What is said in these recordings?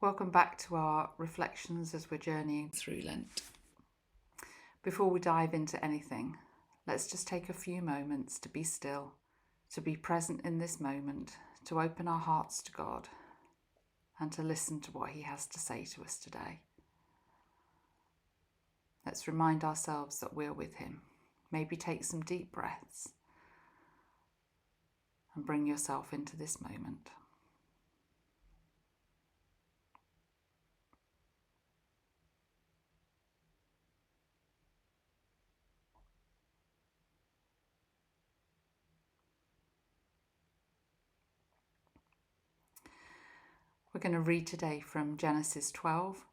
Welcome back to our reflections as we're journeying through Lent. Before we dive into anything, let's just take a few moments to be still, to be present in this moment, to open our hearts to God and to listen to what He has to say to us today. Let's remind ourselves that we're with Him. Maybe take some deep breaths and bring yourself into this moment. We're going to read today from Genesis 12,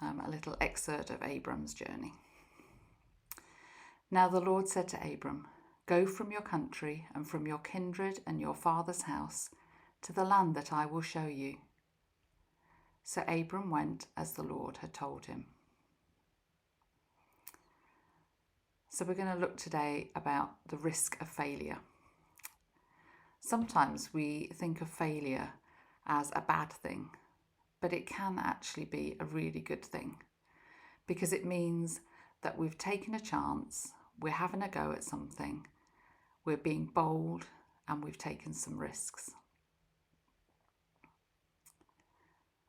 a little excerpt of Abram's journey. Now the Lord said to Abram, "Go from your country and from your kindred and your father's house to the land that I will show you." So Abram went as the Lord had told him. So we're going to look today about the risk of failure. Sometimes we think of failure as a bad thing, but it can actually be a really good thing because it means that we've taken a chance, we're having a go at something, we're being bold, and we've taken some risks.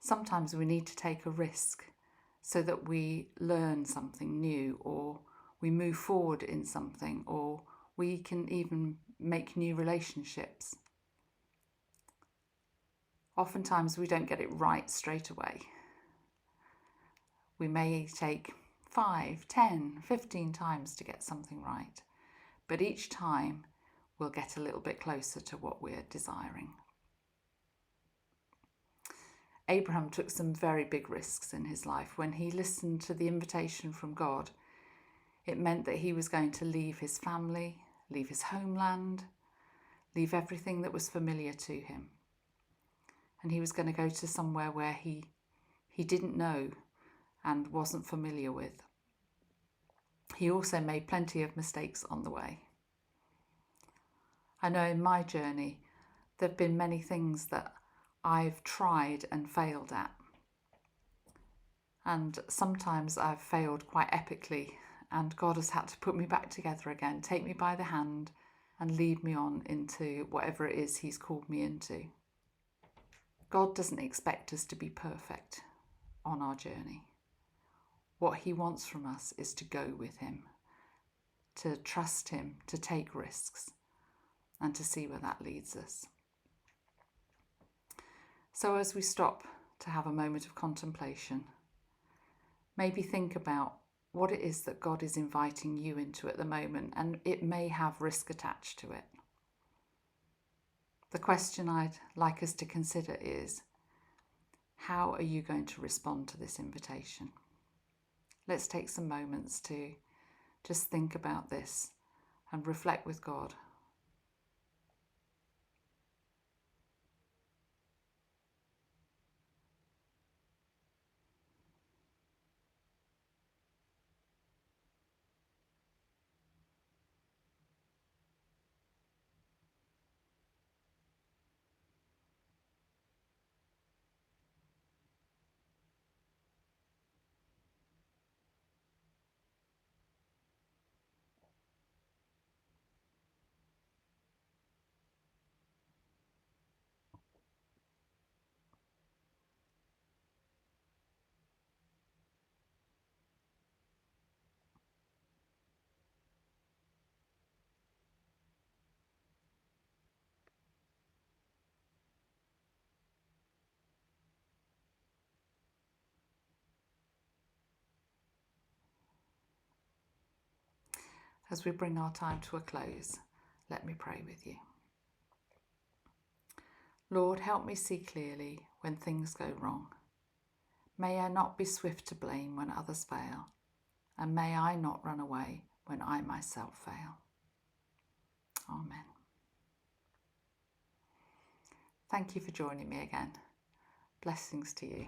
Sometimes we need to take a risk so that we learn something new, or we move forward in something, or we can even make new relationships. Oftentimes we don't get it right straight away. We may take 5, 10, 15 times to get something right, but each time we'll get a little bit closer to what we're desiring. Abraham took some very big risks in his life. When he listened to the invitation from God, it meant that he was going to leave his family, leave his homeland, leave everything that was familiar to him. And he was going to go to somewhere where he didn't know and wasn't familiar with. He also made plenty of mistakes on the way. I know in my journey there have been many things that I've tried and failed at. And sometimes I've failed quite epically, and God has had to put me back together again, take me by the hand and lead me on into whatever it is He's called me into. God doesn't expect us to be perfect on our journey. What He wants from us is to go with Him, to trust Him, to take risks, and to see where that leads us. So as we stop to have a moment of contemplation, maybe think about what it is that God is inviting you into at the moment, and it may have risk attached to it. The question I'd like us to consider is, how are you going to respond to this invitation? Let's take some moments to just think about this and reflect with God. As we bring our time to a close, let me pray with you. Lord, help me see clearly when things go wrong. May I not be swift to blame when others fail, and may I not run away when I myself fail. Amen. Thank you for joining me again. Blessings to you.